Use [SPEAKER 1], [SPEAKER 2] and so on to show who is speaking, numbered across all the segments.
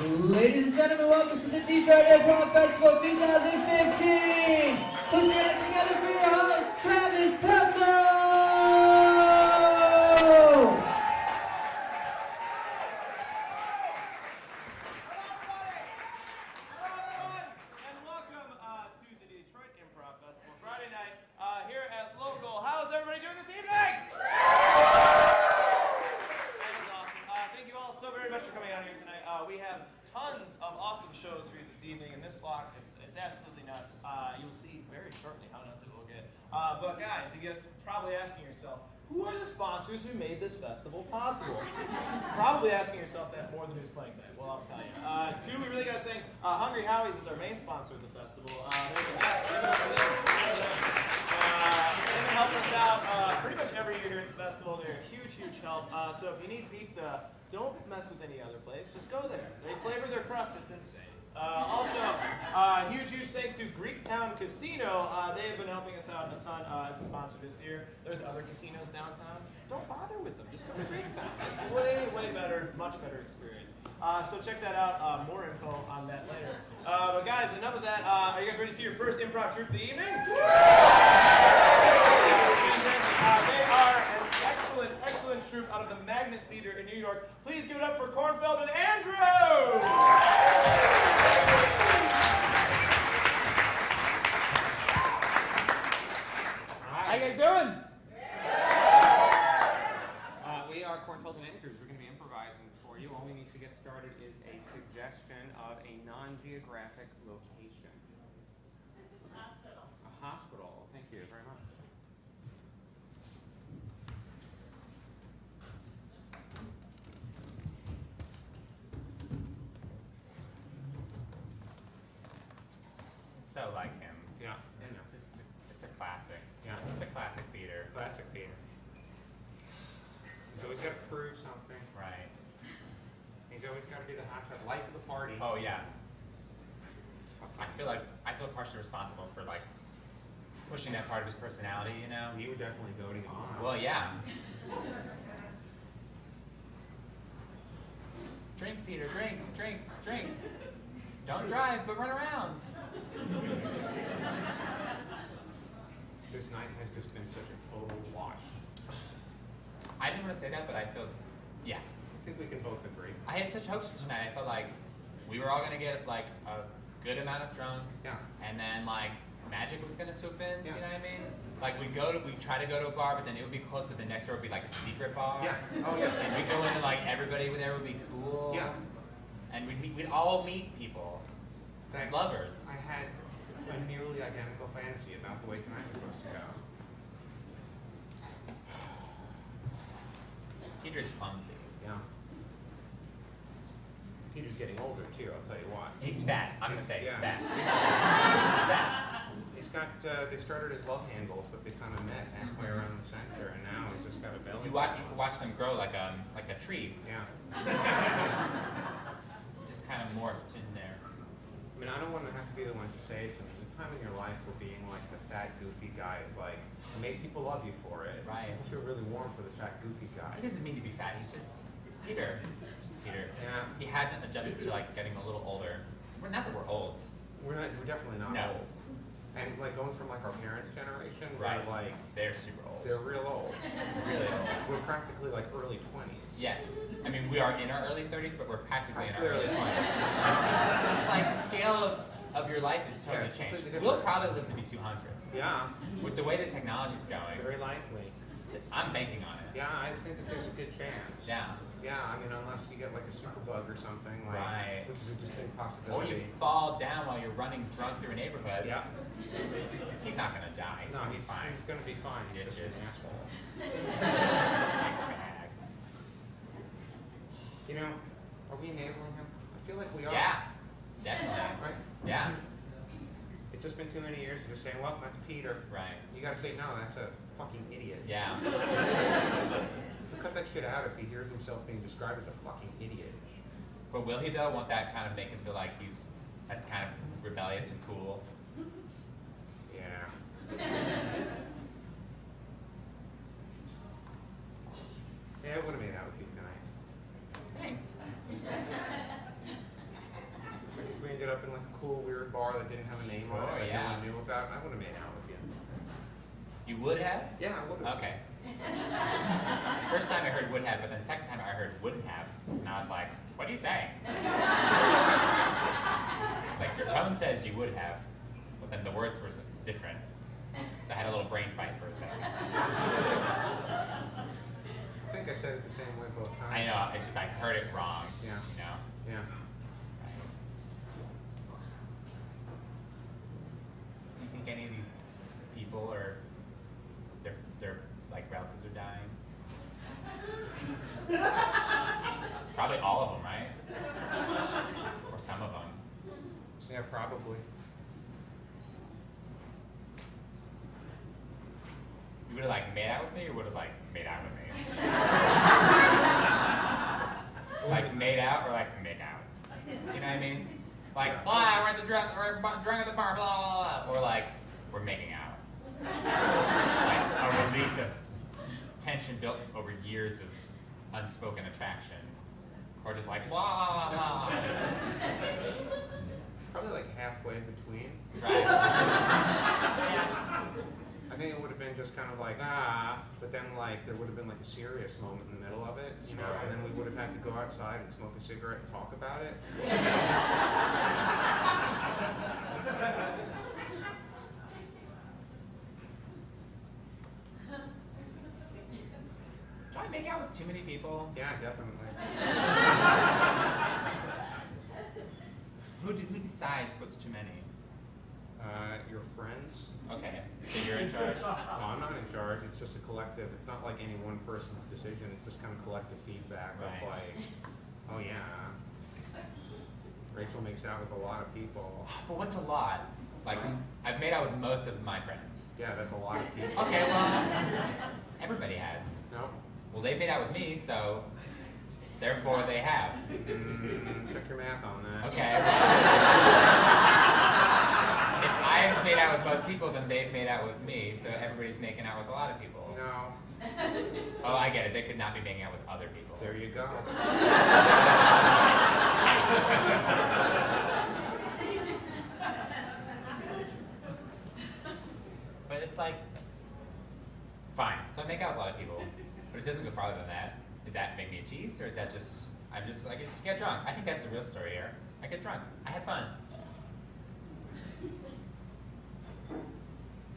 [SPEAKER 1] Ladies and gentlemen, welcome to the Detroit Improv Festival 2015! Put your hands together for your host, Travis Pepto!
[SPEAKER 2] And welcome to the Detroit Improv Festival Friday night here at Local. How's everybody doing this evening? That is awesome. Thank you all so very much for coming out here tonight. We have tons of awesome shows for you this evening. In this block, it's absolutely nuts. You'll see very shortly how nuts it will get. But guys, you're probably asking yourself, who are the sponsors who made this festival possible? Probably asking yourself that more than who's playing tonight. Well, I'll tell you. Two, we really got to thank Hungry Howie's is our main sponsor of the festival. They're the best. Give it up for them. They've been helping us out pretty much every year here at the festival. They're a huge, huge help. So if you need pizza, don't mess with any other place. Just go there. They flavor their crust. It's insane. Also, huge thanks to Greektown Casino. They have been helping us out a ton as a sponsor this year. There's other casinos downtown. Don't bother with them. Just go to Greektown. It's a way better, much better experience. So check that out. More info on that later. But guys, enough of that. Are you guys ready to see your first improv troupe of the evening? They are an excellent troupe out of the Magnet Theater in New York. Please give it up for Kornfeld and Andrews!
[SPEAKER 3] How you guys doing? We are Kornfeld and Andrews. We're going to be improvising for you. All we need to get started is a suggestion of a non-geographic location.
[SPEAKER 4] Hospital.
[SPEAKER 3] A hospital. Thank you very much.
[SPEAKER 5] So like him.
[SPEAKER 3] Yeah.
[SPEAKER 5] It's a classic.
[SPEAKER 3] Yeah.
[SPEAKER 5] It's a classic theater.
[SPEAKER 3] Classic theater. He's always got to prove something.
[SPEAKER 5] Right.
[SPEAKER 3] He's always got to be the hotshot, life of the party.
[SPEAKER 5] Oh yeah. I feel partially responsible for like pushing that part of his personality, you know?
[SPEAKER 3] You were definitely goading him on.
[SPEAKER 5] Well, yeah. Drink, Peter, drink. Don't drive, but run around.
[SPEAKER 3] This night has just been such a total wash.
[SPEAKER 5] I didn't want to say that, but I feel, yeah.
[SPEAKER 3] I think we can both agree.
[SPEAKER 5] I had such hopes for tonight. I felt like we were all going to get like a good amount of drunk.
[SPEAKER 3] Yeah.
[SPEAKER 5] And then like magic was going to swoop in,
[SPEAKER 3] Yeah.
[SPEAKER 5] you know what I mean? Like we try to go to a bar, but then it would be closed, but the next door would be like a secret bar.
[SPEAKER 3] Yeah. Oh yeah.
[SPEAKER 5] And we'd go in and like everybody there would be cool.
[SPEAKER 3] Yeah.
[SPEAKER 5] And we'd all meet people. Lovers.
[SPEAKER 3] I had a nearly identical fantasy about the way tonight was supposed to go.
[SPEAKER 5] Peter's clumsy.
[SPEAKER 3] Yeah. Peter's getting older too, I'll tell you what.
[SPEAKER 5] He's fat. I'm gonna say he's
[SPEAKER 3] Yeah.
[SPEAKER 5] fat. He's fat.
[SPEAKER 3] He's got, they started as love handles, but they kind of met halfway around the center, and now he's just got a belly.
[SPEAKER 5] You can watch them grow like a tree.
[SPEAKER 3] Yeah.
[SPEAKER 5] Just kind of morphed in there.
[SPEAKER 3] I mean, I don't want to have to be the one to say it to him. There's a time in your life where being like the fat, goofy guy is like, make people love you for it.
[SPEAKER 5] Right.
[SPEAKER 3] People feel really warm for the fat, goofy guy.
[SPEAKER 5] He doesn't mean to be fat. He's just Peter. Just Peter.
[SPEAKER 3] Yeah.
[SPEAKER 5] He hasn't adjusted to like getting a little older. Not that we're old.
[SPEAKER 3] We're definitely not
[SPEAKER 5] No.
[SPEAKER 3] old. And like going from like our parents' generation,
[SPEAKER 5] Right.
[SPEAKER 3] we're like,
[SPEAKER 5] They're super old.
[SPEAKER 3] they're real old.
[SPEAKER 5] Really old.
[SPEAKER 3] We're practically like early 20s.
[SPEAKER 5] Yes. I mean, we are in our early 30s, but we're practically in our
[SPEAKER 3] Practically
[SPEAKER 5] early
[SPEAKER 3] early
[SPEAKER 5] 20s. It's like the scale of your life is
[SPEAKER 3] Yeah,
[SPEAKER 5] totally
[SPEAKER 3] it's
[SPEAKER 5] changed.
[SPEAKER 3] completely
[SPEAKER 5] We'll
[SPEAKER 3] different.
[SPEAKER 5] probably live to be 200.
[SPEAKER 3] Yeah,
[SPEAKER 5] With the way that technology's going,
[SPEAKER 3] very likely.
[SPEAKER 5] I'm banking on it.
[SPEAKER 3] Yeah, I think that there's a good chance.
[SPEAKER 5] Yeah.
[SPEAKER 3] Yeah, I mean, unless you get like a superbug or something, like,
[SPEAKER 5] Right.
[SPEAKER 3] which is a distinct
[SPEAKER 5] Or
[SPEAKER 3] possibility.
[SPEAKER 5] you fall down while you're running drunk through a neighborhood.
[SPEAKER 3] Yeah.
[SPEAKER 5] He's not going to die. He's
[SPEAKER 3] No,
[SPEAKER 5] going to be fine.
[SPEAKER 3] he's gonna be fine. He's just an
[SPEAKER 5] Bitches.
[SPEAKER 3] asshole.
[SPEAKER 5] Take a bag.
[SPEAKER 3] You know, are we enabling him? I feel like we are.
[SPEAKER 5] Yeah. Definitely.
[SPEAKER 3] Right?
[SPEAKER 5] Yeah.
[SPEAKER 3] It's just been too many years of just saying, well, that's Peter.
[SPEAKER 5] Right.
[SPEAKER 3] You gotta say, no, that's a fucking idiot.
[SPEAKER 5] Yeah.
[SPEAKER 3] So cut that shit out if he hears himself being described as a fucking idiot.
[SPEAKER 5] But will he though? Won't that kind of make him feel like that's kind of rebellious and cool?
[SPEAKER 3] Yeah. Yeah, I would have made out with you tonight.
[SPEAKER 5] Thanks.
[SPEAKER 3] we ended up in like a cool, weird bar that didn't have a name on it that no one knew about, I would have made out with you.
[SPEAKER 5] You would have?
[SPEAKER 3] Yeah, I would have.
[SPEAKER 5] Okay. First time I heard would have, but then second time I heard wouldn't have, and I was like, what are you saying? It's like your tone says you would have, but then the words were different. So I had a little brain fight for a second.
[SPEAKER 3] I think I said it the same way both times.
[SPEAKER 5] I know, it's just I heard it wrong.
[SPEAKER 3] Yeah.
[SPEAKER 5] You know?
[SPEAKER 3] Yeah.
[SPEAKER 5] Do you think any of these people are their like relatives are dying? Probably all of them, right? Or some of them.
[SPEAKER 3] Yeah, probably.
[SPEAKER 5] You would have like made out with me, or would have like made out with me? Like made out or like make out? You know what I mean? Like, blah, we're at the drunk at the bar, blah, blah, blah. Or like, we're making out. Like a release of tension built over years of unspoken attraction. Or just like, blah, blah, blah.
[SPEAKER 3] Probably like halfway between.
[SPEAKER 5] Right.
[SPEAKER 3] I think it would have been just kind of like, but then like there would have been like a serious moment in the middle of it, you know, and then we would have had to go outside and smoke a cigarette and talk about it.
[SPEAKER 5] Do I make out with too many people?
[SPEAKER 3] Yeah, definitely.
[SPEAKER 5] Who decides what's too many?
[SPEAKER 3] Your friends?
[SPEAKER 5] Okay, so you're in charge?
[SPEAKER 3] No, I'm not in charge. It's just a collective. It's not like any one person's decision. It's just kind of collective feedback of
[SPEAKER 5] Right.
[SPEAKER 3] like, oh yeah, Rachel makes out with a lot of people.
[SPEAKER 5] But what's a lot? Like, I've made out with most of my friends.
[SPEAKER 3] Yeah, that's a lot of people.
[SPEAKER 5] Okay, well, everybody has.
[SPEAKER 3] No?
[SPEAKER 5] Well, they made out with me, so therefore they have.
[SPEAKER 3] Check your math on that.
[SPEAKER 5] Okay, well, if I've made out with most people, then they've made out with me, so everybody's making out with a lot of people.
[SPEAKER 3] No.
[SPEAKER 5] Oh, I get it. They could not be making out with other people.
[SPEAKER 3] There you go.
[SPEAKER 5] But it's like, fine. So I make out with a lot of people, but it doesn't go farther than that. Does that make me a tease, or is that just, I just get drunk? I think that's the real story here. I get drunk. I have fun. Do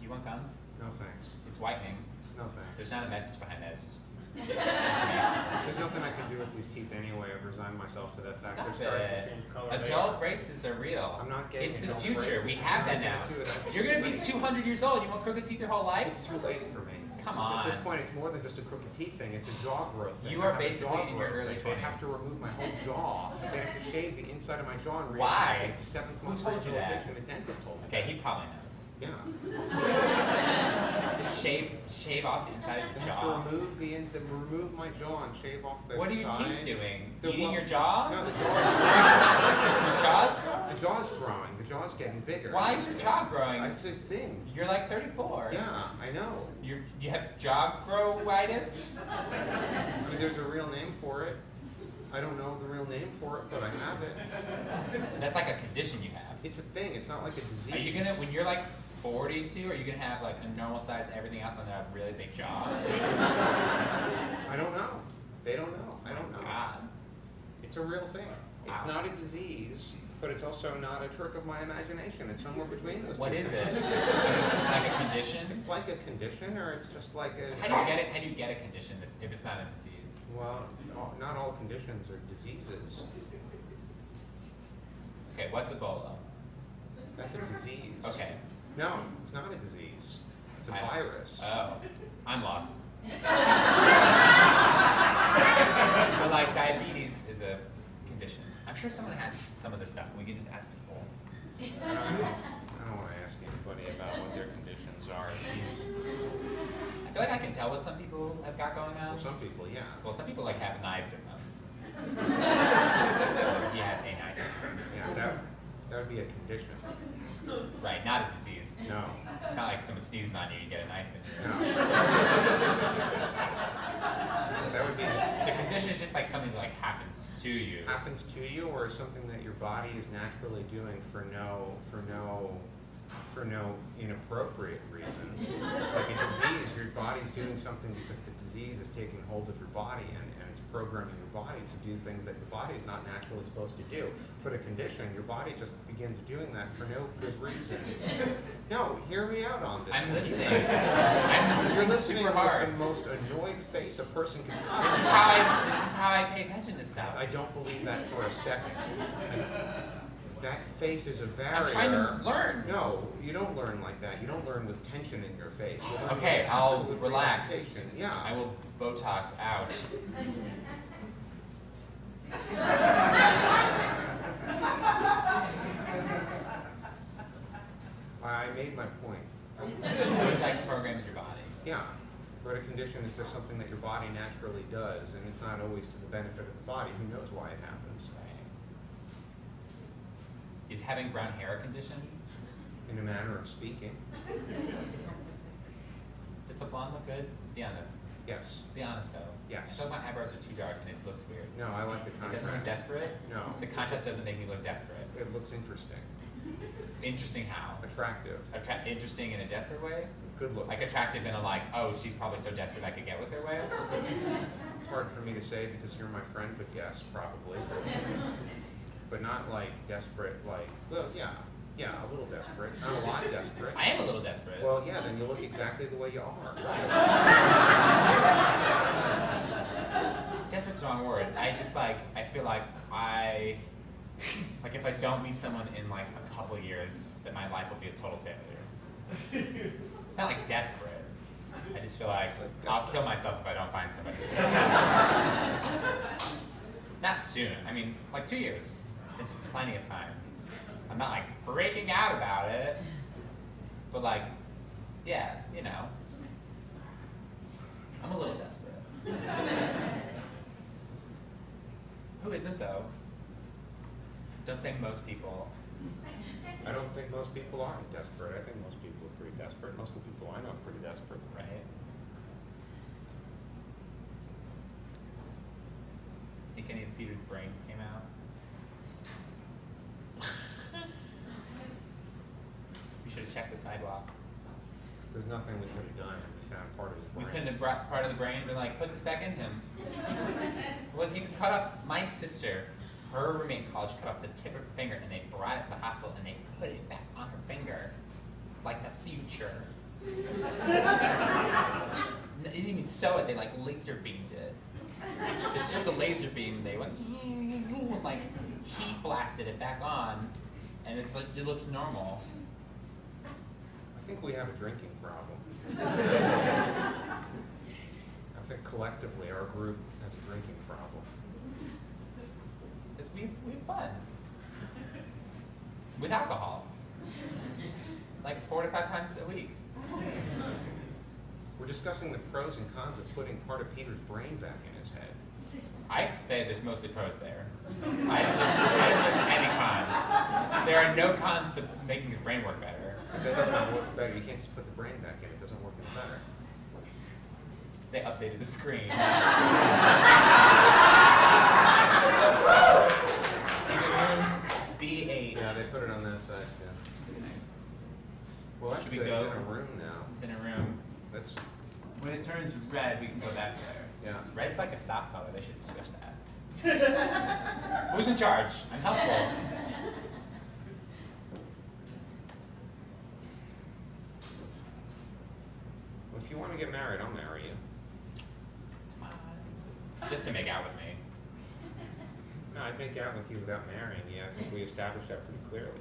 [SPEAKER 5] you want gum?
[SPEAKER 3] No thanks.
[SPEAKER 5] It's whitening.
[SPEAKER 3] No thanks.
[SPEAKER 5] There's not a message behind that. It's just.
[SPEAKER 3] There's nothing I can do with these teeth anyway. I've resigned myself to that fact.
[SPEAKER 5] Stop
[SPEAKER 3] They're starting to
[SPEAKER 5] it.
[SPEAKER 3] change color.
[SPEAKER 5] Adult braces are real.
[SPEAKER 3] I'm not getting
[SPEAKER 5] It's the
[SPEAKER 3] adult
[SPEAKER 5] future.
[SPEAKER 3] braces.
[SPEAKER 5] We have that
[SPEAKER 3] I'm
[SPEAKER 5] now.
[SPEAKER 3] not gonna do it.
[SPEAKER 5] You're gonna be 200 years old. You want crooked teeth your whole life?
[SPEAKER 3] It's too late for me.
[SPEAKER 5] Come
[SPEAKER 3] So
[SPEAKER 5] on.
[SPEAKER 3] at this point, it's more than just a crooked teeth thing. It's a jaw growth thing.
[SPEAKER 5] You
[SPEAKER 3] I
[SPEAKER 5] are
[SPEAKER 3] have a
[SPEAKER 5] basically
[SPEAKER 3] jaw
[SPEAKER 5] in your
[SPEAKER 3] growth
[SPEAKER 5] early
[SPEAKER 3] thing. They have to
[SPEAKER 5] 20s.
[SPEAKER 3] remove my whole jaw. They have to shave the inside of my jaw and
[SPEAKER 5] Why?
[SPEAKER 3] reattach it. It's a 7-month
[SPEAKER 5] Who told you that?
[SPEAKER 3] rehabilitation. The dentist told me.
[SPEAKER 5] Okay, he probably knows.
[SPEAKER 3] Yeah.
[SPEAKER 5] Just shave off the inside of
[SPEAKER 3] They
[SPEAKER 5] your
[SPEAKER 3] have to
[SPEAKER 5] jaw.
[SPEAKER 3] remove my jaw and shave off the
[SPEAKER 5] What are your
[SPEAKER 3] sides.
[SPEAKER 5] teeth doing?
[SPEAKER 3] The
[SPEAKER 5] Eating
[SPEAKER 3] one-
[SPEAKER 5] your jaw?
[SPEAKER 3] No, the
[SPEAKER 5] Your
[SPEAKER 3] jaw's
[SPEAKER 5] jaw's
[SPEAKER 3] the jaw's growing. The jaw's getting bigger.
[SPEAKER 5] Why is your jaw growing?
[SPEAKER 3] It's a thing.
[SPEAKER 5] You're like 34.
[SPEAKER 3] Yeah, I know.
[SPEAKER 5] You have jaw growitis?
[SPEAKER 3] I mean, there's a real name for it. I don't know the real name for it, but I have it.
[SPEAKER 5] That's like a condition you have.
[SPEAKER 3] It's a thing. It's not like a disease.
[SPEAKER 5] Are you gonna, when you're like 42, are you gonna have like a normal size everything else and then a really big jaw?
[SPEAKER 3] I don't know. They don't know. I don't know.
[SPEAKER 5] God.
[SPEAKER 3] It's a real thing. It's
[SPEAKER 5] Wow.
[SPEAKER 3] not a disease, but it's also not a trick of my imagination. It's somewhere between those
[SPEAKER 5] What
[SPEAKER 3] two
[SPEAKER 5] is
[SPEAKER 3] things.
[SPEAKER 5] it? Like a condition?
[SPEAKER 3] It's like a condition, or it's just like a...
[SPEAKER 5] How do you get it? How do you get a condition that's, if it's not a disease?
[SPEAKER 3] Well, not all conditions are diseases.
[SPEAKER 5] Okay, what's Ebola?
[SPEAKER 3] That's a disease.
[SPEAKER 5] Okay.
[SPEAKER 3] No, it's not a disease. It's a virus.
[SPEAKER 5] Oh, I'm lost. But like diabetes is a condition. I'm sure someone has some of this stuff. We can just ask people.
[SPEAKER 3] I don't want to ask anybody about what their conditions are.
[SPEAKER 5] I feel like I can tell what some people have got going on.
[SPEAKER 3] Well, some people, yeah.
[SPEAKER 5] Well, some people like have knives in them. He has a knife.
[SPEAKER 3] Yeah, that would be a condition.
[SPEAKER 5] Right, not a disease.
[SPEAKER 3] No.
[SPEAKER 5] It's not like someone sneezes on you, you get a knife in you.
[SPEAKER 3] No. That would be...
[SPEAKER 5] So condition is just like something that like happens to you.
[SPEAKER 3] Happens to you, or something that your body is naturally doing for no inappropriate reason. Like a disease, your body's doing something because the disease is taking hold of your body and it's programming your body to do things that the body is not naturally supposed to do. But a condition, your body just begins doing that for no good reason. No, hear me out on this.
[SPEAKER 5] I'm
[SPEAKER 3] one.
[SPEAKER 5] listening. I'm
[SPEAKER 3] You're
[SPEAKER 5] listening
[SPEAKER 3] listening
[SPEAKER 5] super
[SPEAKER 3] with
[SPEAKER 5] hard.
[SPEAKER 3] the most annoyed face a person can
[SPEAKER 5] This is
[SPEAKER 3] possibly.
[SPEAKER 5] this is how I pay attention to stuff.
[SPEAKER 3] I don't believe that for a second. That face is a barrier.
[SPEAKER 5] I'm trying to learn.
[SPEAKER 3] No, you don't learn like that. You don't learn with tension in your face. You learn
[SPEAKER 5] Okay,
[SPEAKER 3] with
[SPEAKER 5] I'll
[SPEAKER 3] absolute
[SPEAKER 5] relax.
[SPEAKER 3] relaxation. Yeah.
[SPEAKER 5] I will Botox out.
[SPEAKER 3] I made my point.
[SPEAKER 5] It's like programs your body.
[SPEAKER 3] Yeah. But a condition is just something that your body naturally does, and it's not always to the benefit of the body. Who knows why it happens?
[SPEAKER 5] Right. Is having brown hair a condition?
[SPEAKER 3] In a manner of speaking.
[SPEAKER 5] Does the blonde look good? Be honest.
[SPEAKER 3] Yes.
[SPEAKER 5] Be honest though.
[SPEAKER 3] Yes.
[SPEAKER 5] I feel like my eyebrows are too dark and it looks weird.
[SPEAKER 3] No, I like the
[SPEAKER 5] It
[SPEAKER 3] contrast.
[SPEAKER 5] doesn't look desperate?
[SPEAKER 3] No.
[SPEAKER 5] The contrast doesn't make me look desperate.
[SPEAKER 3] It looks interesting.
[SPEAKER 5] Interesting how?
[SPEAKER 3] Attractive.
[SPEAKER 5] Interesting in a desperate way?
[SPEAKER 3] Good look.
[SPEAKER 5] Like attractive in a like, oh, she's probably so desperate I could get with her way?
[SPEAKER 3] It's hard for me to say because you're my friend, but yes, probably. But not like desperate, like, well, yeah, a little desperate. Not a lot desperate.
[SPEAKER 5] I am a little desperate.
[SPEAKER 3] Well, yeah, then you look exactly the way you are.
[SPEAKER 5] Desperate's the wrong word. I just like, I feel like if I don't meet someone in like a couple of years, that my life will be a total failure. It's not like desperate. I just feel like I'll kill myself if I don't find somebody soon. Not soon. I mean, like 2 years. It's plenty of time. I'm not like freaking out about it, but like, yeah, you know, I'm a little desperate. Who isn't though? Don't say most people.
[SPEAKER 3] I don't think most people are desperate. I think most people are pretty desperate. Most of the people I know are pretty desperate.
[SPEAKER 5] Right? Think any of Peter's brains came out? We should have checked the sidewalk.
[SPEAKER 3] There's nothing we could have done if we found part of his
[SPEAKER 5] We
[SPEAKER 3] brain.
[SPEAKER 5] couldn't have brought part of the brain and been like, put this back in him. Well, you could cut off my sister. Her roommate in college cut off the tip of her finger and they brought it to the hospital and they put it back on her finger. Like the future. They didn't even sew it, they like laser beamed it. They took the laser beam, they went and like heat blasted it back on and it's like, it looks normal.
[SPEAKER 3] I think we have a drinking problem. I think collectively our group has a drinking problem.
[SPEAKER 5] We have fun. With alcohol. Like 4 to 5 times a week.
[SPEAKER 3] We're discussing the pros and cons of putting part of Peter's brain back in his head.
[SPEAKER 5] I say there's mostly pros there. I don't list any cons. There are no cons to making his brain work better.
[SPEAKER 3] If that does not work better, you can't just put the brain back in. It doesn't work any better.
[SPEAKER 5] They updated the screen. Is it room B8?
[SPEAKER 3] Yeah, they put it on that side too. Well, that's
[SPEAKER 5] Should we
[SPEAKER 3] good.
[SPEAKER 5] go?
[SPEAKER 3] He's in a room now.
[SPEAKER 5] It's in a room.
[SPEAKER 3] That's,
[SPEAKER 5] When it turns red, we can go back there.
[SPEAKER 3] yeah.
[SPEAKER 5] Red's like a stock color. They should switch that. Who's in charge? I'm helpful.
[SPEAKER 3] Well, if you want to get married, I'll marry you.
[SPEAKER 5] Just to make out with me.
[SPEAKER 3] No, I'd make out with you without marrying you. I think we established that pretty clearly.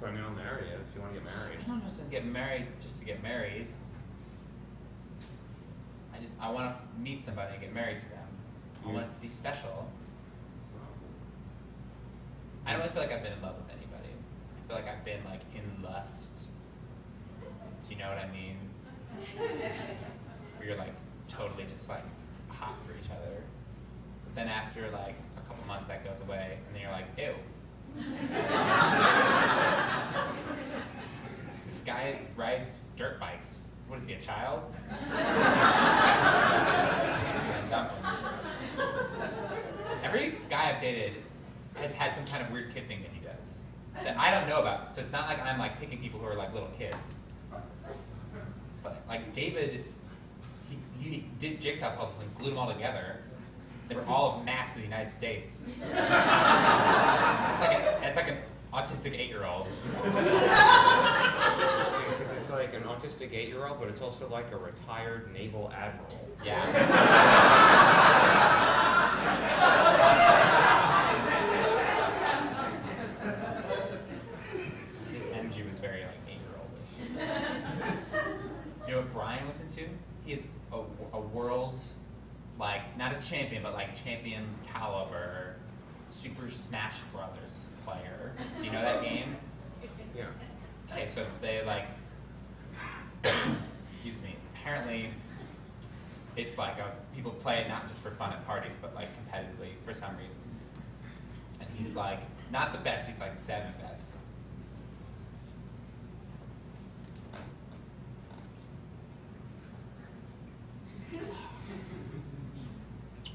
[SPEAKER 3] But I mean, I'll marry you if you want to get married.
[SPEAKER 5] I don't just get married just to get married. I want to meet somebody and get married to them. I want it to be special. I don't really feel like I've been in love with anybody. I feel like I've been like in lust. Do you know what I mean? Where you're like totally just like hot for each other. But then after like a couple months that goes away and then you're like, ew. This guy rides dirt bikes. What is he, a child? Every guy I've dated has had some kind of weird kid thing that he does that I don't know about. So it's not like I'm like picking people who are like little kids. But like David, he did jigsaw puzzles and glued them all together. They were all of maps of the United States. It's like an autistic 8-year-old.
[SPEAKER 3] It's interesting because it's like an autistic 8-year-old, but it's also like a retired naval admiral.
[SPEAKER 5] Yeah. His energy was very like 8-year-oldish. You know what Brian was into? He is a world, like, not a champion, but like champion caliber Super Smash Brothers player. Do you know that game?
[SPEAKER 3] Yeah.
[SPEAKER 5] Okay, so they like, excuse me, apparently it's like people play it not just for fun at parties, but like competitively for some reason. And he's like, not the best, he's like 7th best.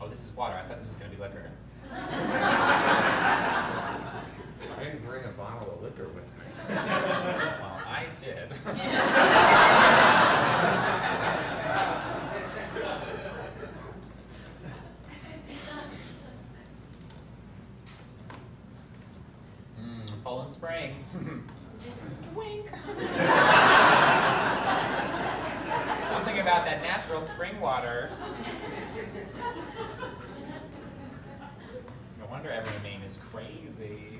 [SPEAKER 5] Oh, this is water. I thought this was going to be liquor.
[SPEAKER 3] I didn't bring a bottle of liquor with me.
[SPEAKER 5] Well, I did. Poland Spring. Wink. Something about that natural spring water. No wonder everyone name is crazy.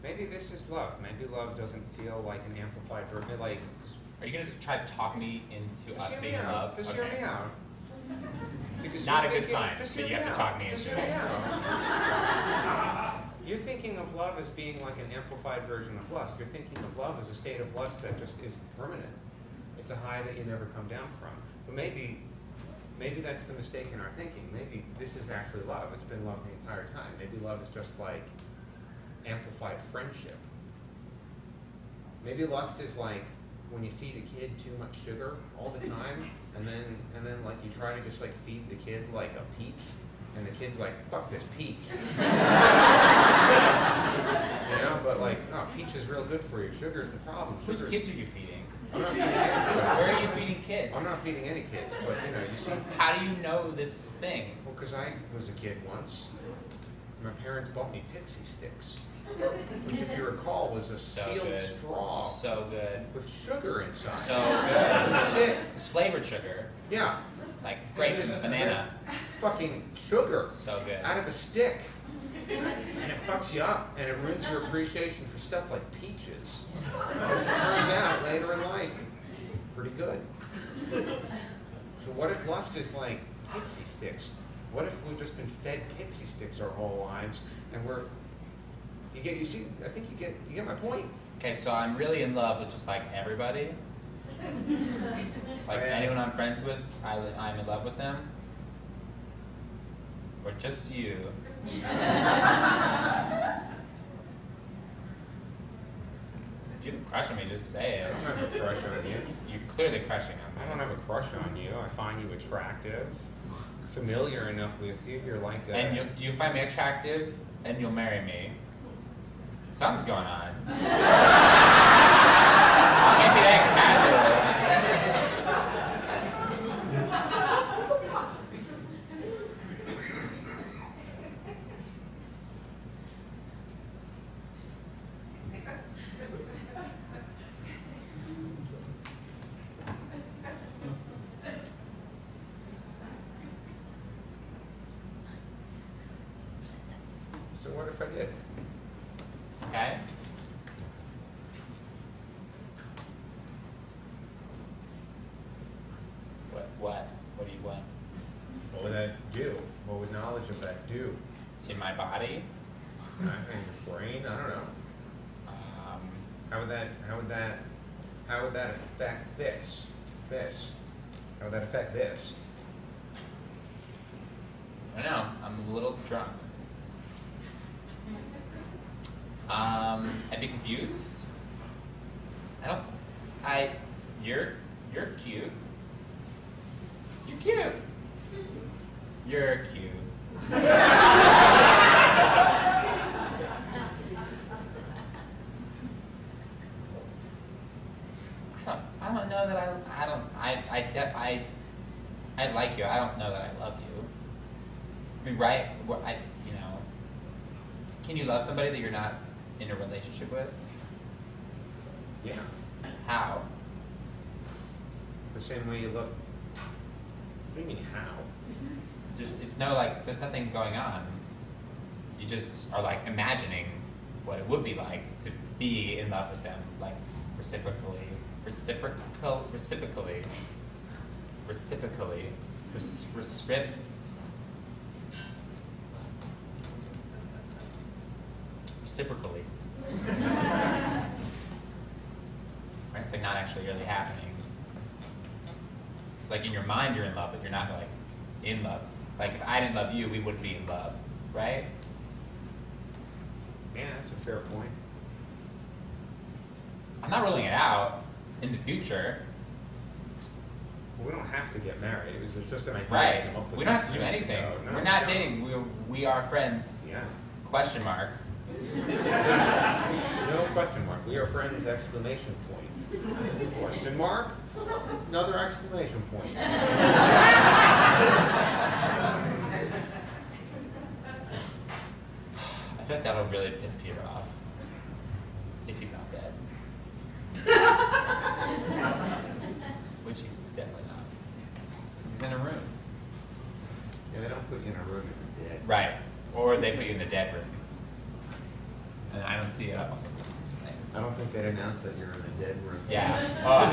[SPEAKER 3] Maybe this is love. Maybe love doesn't feel like an amplified version. Like,
[SPEAKER 5] Are you going to try to talk me into us being in love?
[SPEAKER 3] Just hear me out. Because
[SPEAKER 5] Not a
[SPEAKER 3] you're
[SPEAKER 5] good
[SPEAKER 3] thinking-
[SPEAKER 5] sign
[SPEAKER 3] just
[SPEAKER 5] that
[SPEAKER 3] hear
[SPEAKER 5] you have
[SPEAKER 3] me
[SPEAKER 5] to
[SPEAKER 3] out.
[SPEAKER 5] talk me
[SPEAKER 3] Just
[SPEAKER 5] into
[SPEAKER 3] hear
[SPEAKER 5] it.
[SPEAKER 3] me out. You're thinking of love as being like an amplified version of lust. You're thinking of love as a state of lust that just is permanent. It's a high that you never come down from. But maybe that's the mistake in our thinking. Maybe this is actually love. It's been love the entire time. Maybe love is just like amplified friendship. Maybe lust is like when you feed a kid too much sugar all the time, and then like you try to just like feed the kid like a peach, and the kid's like, fuck this peach. You know, but like, oh, peach is real good for you. Sugar's the problem.
[SPEAKER 5] Whose
[SPEAKER 3] Sugar's-
[SPEAKER 5] kids are you feeding?
[SPEAKER 3] I'm not feeding any kids.
[SPEAKER 5] Where are you feeding kids?
[SPEAKER 3] I'm not feeding any kids, but you know, you see.
[SPEAKER 5] How do you know this thing?
[SPEAKER 3] Well, because I was a kid once. My parents bought me pixie sticks, which, if you recall, was a
[SPEAKER 5] So
[SPEAKER 3] sealed
[SPEAKER 5] good.
[SPEAKER 3] straw
[SPEAKER 5] So good.
[SPEAKER 3] with sugar inside.
[SPEAKER 5] So good.
[SPEAKER 3] That's it.
[SPEAKER 5] It's flavored sugar.
[SPEAKER 3] Yeah.
[SPEAKER 5] Like grape and banana.
[SPEAKER 3] Fucking sugar
[SPEAKER 5] So good.
[SPEAKER 3] out of a stick. And it fucks you up, and it ruins your appreciation for stuff like peaches. Which it turns out later in life, pretty good. So what if lust is like pixie sticks? What if we've just been fed pixie sticks our whole lives, and you see, I think you get my point.
[SPEAKER 5] Okay, so I'm really in love with just like everybody. Like anyone I'm friends with, I'm in love with them. Or just you. If you have a crush on me, just say
[SPEAKER 3] I
[SPEAKER 5] it.
[SPEAKER 3] don't have a crush on you.
[SPEAKER 5] You're clearly crushing on me.
[SPEAKER 3] I don't have a crush on you. I find you attractive, familiar enough with you. You're like a...
[SPEAKER 5] And you find me attractive, and you'll marry me. Something's going on. Can't be that casual.
[SPEAKER 3] So what if I did?
[SPEAKER 5] Okay? What do you want?
[SPEAKER 3] What would that do? What would knowledge of that do?
[SPEAKER 5] In my body?
[SPEAKER 3] In your brain? I don't know. How would that affect this? How would that affect this?
[SPEAKER 5] I don't know. I'm a little drunk. I'd be confused. You're cute. Cute. You're cute. I don't know that I like you. I don't know that I love you. I mean, right? You know, can you love somebody that you're not in a relationship with?
[SPEAKER 3] Yeah.
[SPEAKER 5] How?
[SPEAKER 3] The same way you look. What do you mean how?
[SPEAKER 5] Just it's no like there's nothing going on. You just are like imagining what it would be like to be in love with them, like reciprocally. Right? It's like not actually really happening. It's like in your mind you're in love, but you're not like in love. Like if I didn't love you, we wouldn't be in love, right?
[SPEAKER 3] Yeah, that's a fair point.
[SPEAKER 5] I'm not ruling it out in the future.
[SPEAKER 3] Well, we don't have to get married. It was just an idea.
[SPEAKER 5] Right.
[SPEAKER 3] I came up with
[SPEAKER 5] We don't have
[SPEAKER 3] 6
[SPEAKER 5] to do
[SPEAKER 3] minutes
[SPEAKER 5] anything.
[SPEAKER 3] ago. No,
[SPEAKER 5] We're not
[SPEAKER 3] no.
[SPEAKER 5] dating. We are friends.
[SPEAKER 3] Yeah.
[SPEAKER 5] Question mark.
[SPEAKER 3] No question mark. We are friends! Exclamation point. Question mark. Another exclamation point.
[SPEAKER 5] I feel like that'll really piss Peter off if he's not dead. Which he's definitely not. 'Cause he's in a room.
[SPEAKER 3] Yeah, they don't put you in a room if you're dead.
[SPEAKER 5] Right. Or they put you in the dead room. And I don't see it up on this thing.
[SPEAKER 3] I don't think they'd announce that you're in the dead room.
[SPEAKER 5] Yeah. Oh.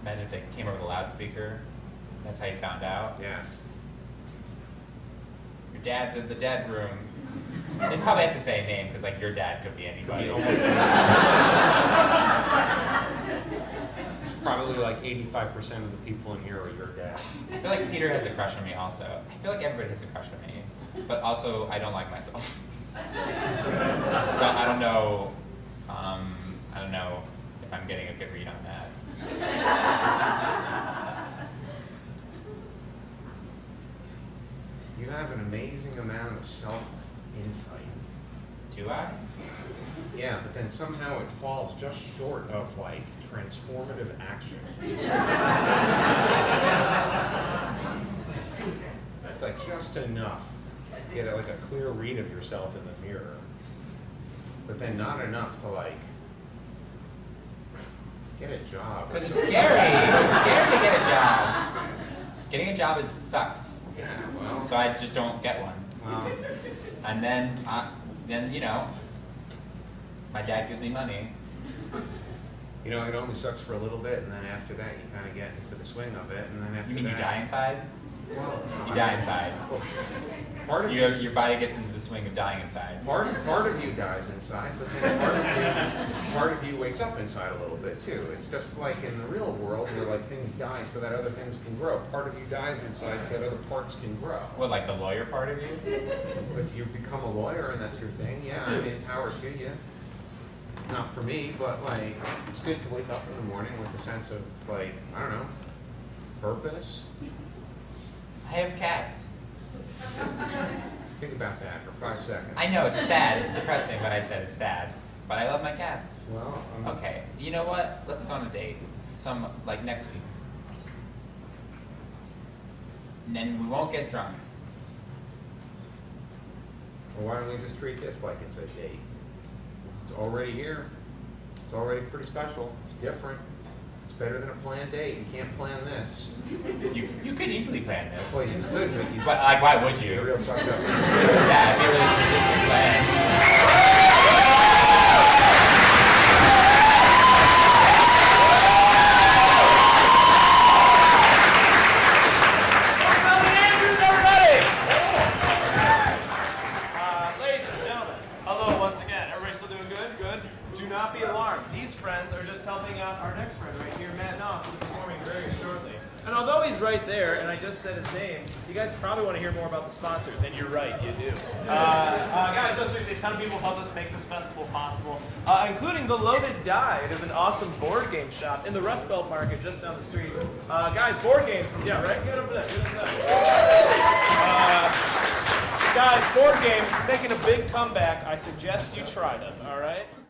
[SPEAKER 5] Imagine if they came over the loudspeaker. That's how you found out.
[SPEAKER 3] Yes.
[SPEAKER 5] Your dad's in the dead room. They probably have to say a name because like your dad could be anybody.
[SPEAKER 3] Probably like 85% of the people in here are your dad.
[SPEAKER 5] I feel like Peter has a crush on me also. I feel like everybody has a crush on me. But also I don't like myself. So I don't know if I'm getting a good read on that.
[SPEAKER 3] You have an amazing amount of self-insight.
[SPEAKER 5] Do I?
[SPEAKER 3] Yeah, but then somehow it falls just short of like transformative action. That's like just enough to get like a clear read of yourself in the mirror, but then not enough to like get a job.
[SPEAKER 5] Because it's scary. It's scary to get a job. Getting a job sucks.
[SPEAKER 3] Yeah, well.
[SPEAKER 5] So I just don't get one.
[SPEAKER 3] Well,
[SPEAKER 5] And then you know, my dad gives me money.
[SPEAKER 3] you know, it only sucks for a little bit, and then after that, you kind of get into the swing of it, and then after
[SPEAKER 5] You mean
[SPEAKER 3] that,
[SPEAKER 5] you die inside?
[SPEAKER 3] Well,
[SPEAKER 5] You die inside.
[SPEAKER 3] Part of
[SPEAKER 5] Your body gets into the swing of dying inside.
[SPEAKER 3] Part of you dies inside, but then part of you wakes up inside a little bit too. It's just like in the real world where like things die so that other things can grow. Part of you dies inside so that other parts can grow.
[SPEAKER 5] What, like the lawyer part of you?
[SPEAKER 3] If you become a lawyer and that's your thing, yeah, I mean, power to you. Not for me, but like, it's good to wake up in the morning with a sense of like, I don't know, purpose.
[SPEAKER 5] I have cats.
[SPEAKER 3] Think about that for 5 seconds.
[SPEAKER 5] I know, it's sad. It's depressing, but I said it's sad. But I love my cats.
[SPEAKER 3] Well,
[SPEAKER 5] Okay, you know what? Let's go on a date. Like next week. And then we won't get drunk.
[SPEAKER 3] well, why don't we just treat this like it's a date? It's already here. It's already pretty special. It's different. It's better than a planned date. You can't plan this.
[SPEAKER 5] You could easily plan this.
[SPEAKER 3] Well, you could, but you.
[SPEAKER 5] But like, why would
[SPEAKER 3] You're
[SPEAKER 5] you?
[SPEAKER 3] real fucked up.
[SPEAKER 5] Yeah, it'd be a really sadistic plan.
[SPEAKER 2] Ladies and gentlemen, hello once again. Everybody still doing good? Good. Do not be alarmed. These friends are just helping out our next friend right here, Matt Noss, who's performing very shortly. And although he's right there, and I just said his name, you guys probably want to hear more about the sponsors, and you're right, you do. Guys, no, seriously, a ton of people helped us make this festival possible, including The Loaded Die. It is an awesome board game shop in the Rust Belt Market just down the street. Guys, board games, yeah, right? Get over there. Get over there. Guys, board games making a big comeback. I suggest you try them, all right?